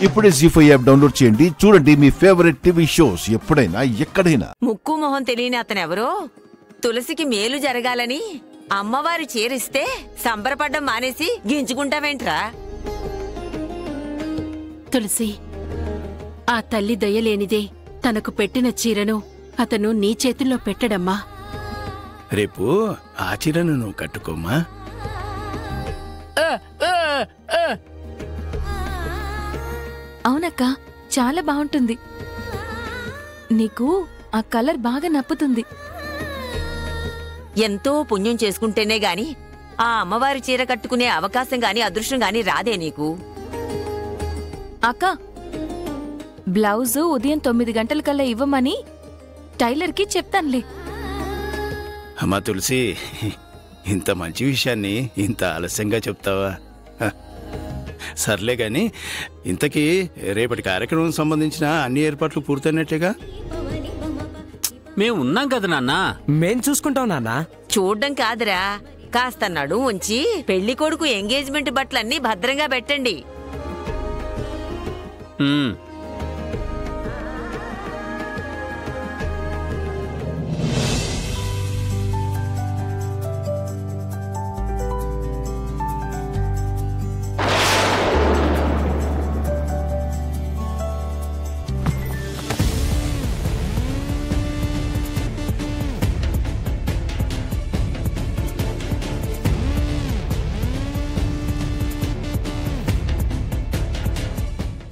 ఇప్పుడే జీ5 app download చేయండి. చూడండి మీ ఫేవరెట్ టీవీ షోస్ ఎప్పుడైనా ఎక్కడైనా. ముక్కు మొహం తెలియని అతనెవరో తులసికి మేలు జరగాలని అమ్మవారి చీరిస్తే సంబరపడ్డం మానేసి గింజుకుంటావేంట్రా? తులసి, ఆ తల్లి దయలేనిదే తనకు పెట్టిన చీరను అతను నీ చేతుల్లో పెట్టడమ్మా. రేపు ఆ చీరను నువ్వు కట్టుకోమ్మా. అవునక్క, చాలా బాగుంటుంది. నీకు ఆ కలర్ బాగా నప్పుతుంది. ఎంతో పుణ్యం చేసుకుంటేనే గాని ఆ అమ్మవారి చీర కట్టుకునే అవకాశం గాని అదృష్టం గాని రాదే నీకు. అక్క, బ్లౌజు ఉదయం 9 గంటలకల్లా ఇవ్వమని టైలర్కి చెప్తానులే. అమ్మా తులసి, ఇంత మంచి విషయాన్ని ఇంత ఆలస్యంగా చెప్తావా? సర్లే గాని, ఇంతకీ రేపటి కార్యక్రమం సంబంధించిన అన్ని ఏర్పాట్లు పూర్తయినట్లేగా? మేము ఉన్నాం కదా నాన్న. మేం చూసుకుంటాం నాన్న. చూడ్డం కాదురా, కాస్త నడుం ఉంచి పెళ్లి కొడుకు ఎంగేజ్మెంట్ బట్టలన్నీ భద్రంగా పెట్టండి.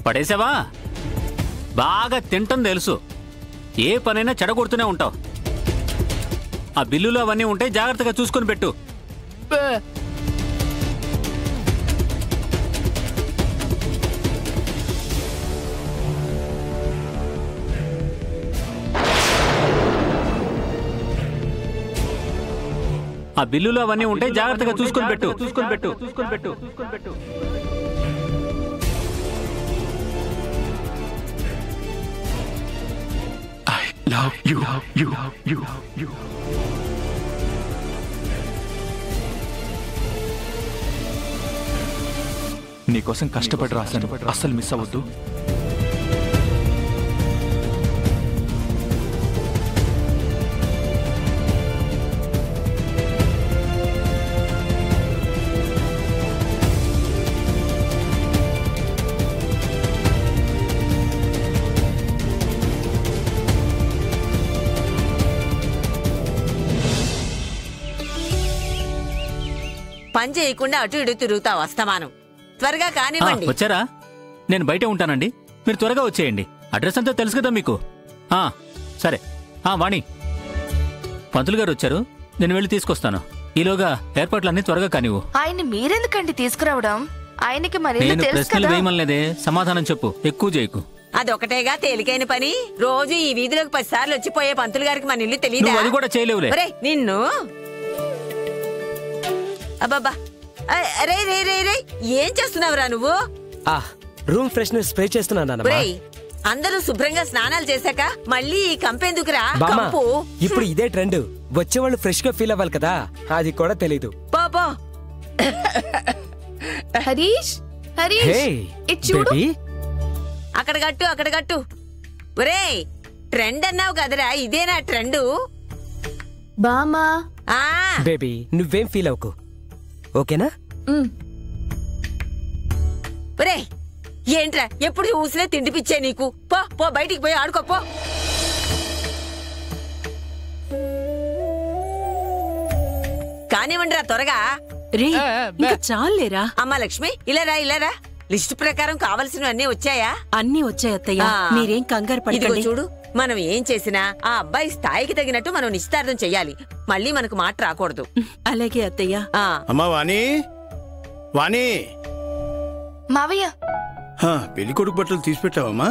పడేసావా? బాగా తింటం తెలుసు. ఏ పనైనా చెడగొడుతూనే ఉంటావు. ఆ బిల్లులు అవన్నీ ఉంటే జాగ్రత్తగా చూసుకొని పెట్టు. ఆ బిల్లులు అవన్నీ ఉంటే జాగ్రత్తగా చూసుకొని పెట్టు. Love you. నీకోసం కష్టపడి రాశాను, అస్సలు మిస్ అవ్వద్దు. పని చేయకుండా అటు ఇటు తిరుగుతావు అస్తమానం. త్వరగా కానివ్వండి. వచ్చారా? నేను బయట ఉంటానండి, మీరు త్వరగా వచ్చేయండి. అడ్రస్ అంతా తెలుసు కదా మీకు. సరే. వాణి, పంతులు గారు వచ్చారు, నేను వెళ్ళి తీసుకొస్తాను. ఈలోగా ఏర్పాట్లన్నీ త్వరగా కానివ్వు. ఆయన్ని మీరెందుకండి తీసుకురావడం? ఆయనకి మరి నేను ప్రశ్నలు వేయమనలేదే, సమాధానం చెప్పు, ఎక్కువ చేయకు. అదొకటేగా తేలికైన పని. రోజు ఈ వీధిలోకి 10 సార్లు వచ్చిపోయే పంతులు గారికి మన ఇల్లు తెలియదు. అది కూడా చేయలేవులే. నిన్ను అబ్బబ్బా, రే రే రే రే ఏం చేస్తున్నావురా నువ్వు? రూమ్ ఫ్రెషనర్ స్ప్రే చేస్తున్నాను. అందరూ శుభ్రంగా స్నానాలు చేశాక మళ్ళీ ఈ కంపెందుకురా? కంపు ఇప్పుడు ఇదే ట్రెండ్. వచ్చేవాళ్ళు ఫ్రెష్ గా ఫీల్ అవ్వాలి కదా, అది కూడా తెలీదు. పాపా హరీష్, చూడు, అక్కడ కట్టు. ఒరేయ్, ట్రెండ్ అన్నావు కదరా, ఇదేనా ట్రెండు? బామా బేబీ, నువ్వేం ఫీల్ అవ్వకు, ఓకేనా? ఒరేయ్, ఏంట్రా ఎప్పుడు ఊసినా తిండి పిచ్చే నీకు? పో బయటికి పోయి ఆడుకోపో. కానివ్వండిరా త్వరగా. చాలేరా. అమ్మా లక్ష్మి, ఇలారా. లిస్టు ప్రకారం కావలసినవన్నీ వచ్చాయా? అన్నీ వచ్చాయి అత్తయ్య, మీరేం కంగారు పడకండి. చూడు, మనం ఏం చేసినా ఆ అబ్బాయి స్థాయికి తగినట్టు మనం నిశ్చితార్థం చెయ్యాలి. మళ్ళీ మనకు మాట రాకూడదు. అలాగే అత్తయ్య. అమ్మా వాణి, మావయ్య, పెళ్లి కొడుకు బట్టలు తీసి పెట్టావమ్మా?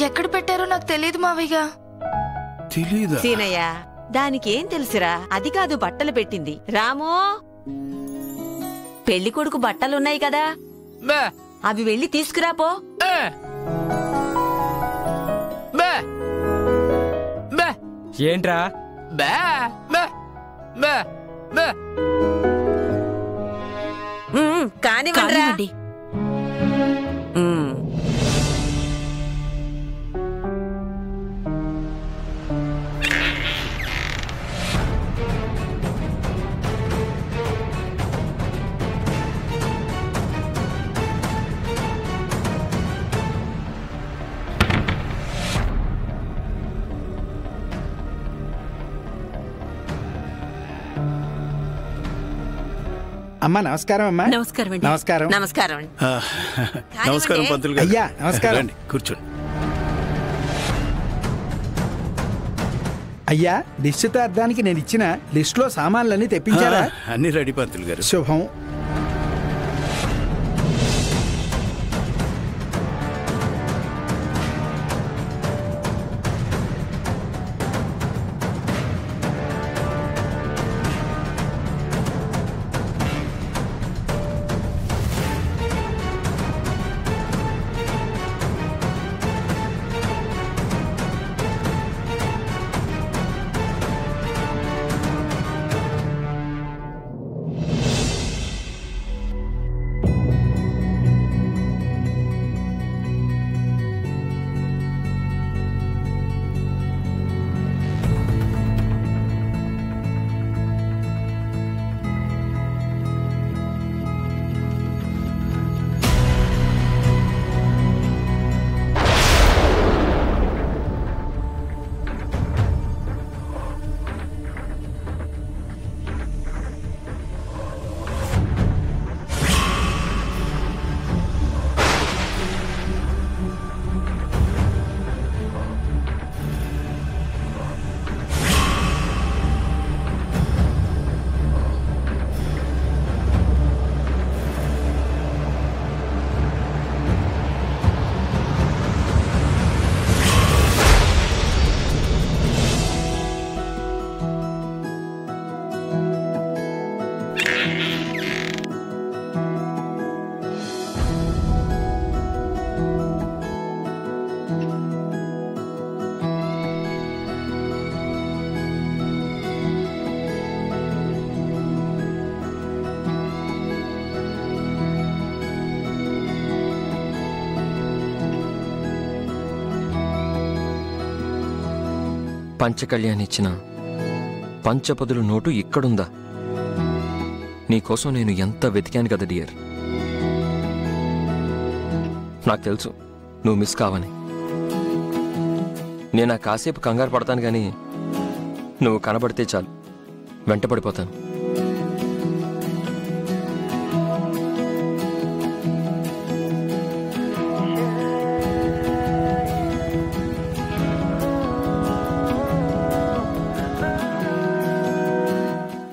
ఎక్కడ పెట్టారో నాకు తెలియదు మావయ్య. తెలీదా? సీనయ్య, దానికేం తెలుసురా, అది కాదు బట్టలు పెట్టింది. రాము, పెళ్లి కొడుకు బట్టలున్నాయి కదా, అవి వెళ్ళి తీసుకురాపో. ఏంట్రా? కానివ్వండి. అమ్మా నమస్కారం అమ్మా. నమస్కారం అండి. నమస్కారం. నమస్కారం అండి. నమస్కారం పంతులు గారు. అయ్యా నమస్కారం. రండి, కూర్చోండి. అయ్యా నిశ్చితార్థానికి నేను ఇచ్చిన లిస్ట్ లో సామాన్లన్నీ తెప్పించారా? అన్ని రెడీ పంతులు గారు. శుభం. పంచకళ్యాణి ఇచ్చిన పంచపదులు నోటు ఇక్కడుందా? నీకోసం నేను ఎంత వెతికాను కదా డియర్. నాకు తెలుసు నువ్వు మిస్ కావని. నేను కాసేపు కంగారు పడతాను కానీ నువ్వు కనబడితే చాలు వెంటపడిపోతాను.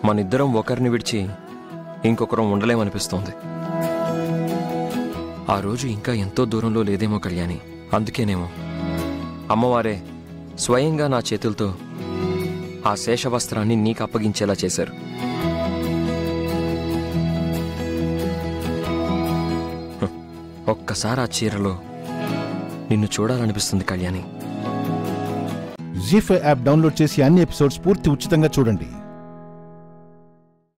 మనిద్దరం ఒకరిని విడిచి ఇంకొకరం ఉండలేమనిపిస్తోంది. ఆ రోజు ఇంకా ఎంతో దూరంలో లేదేమో కళ్యాణి. అందుకేనేమో అమ్మవారే స్వయంగా నా చేతులతో ఆ శేషవస్త్రాన్ని నీకు అప్పగించేలా చేశారు. ఒక్కసారి ఆ చీరలో నిన్ను చూడాలనిపిస్తుంది కళ్యాణి. జీ5 యాప్ డౌన్లోడ్ చేసి అన్ని ఎపిసోడ్స్ పూర్తి ఉచితంగా చూడండి.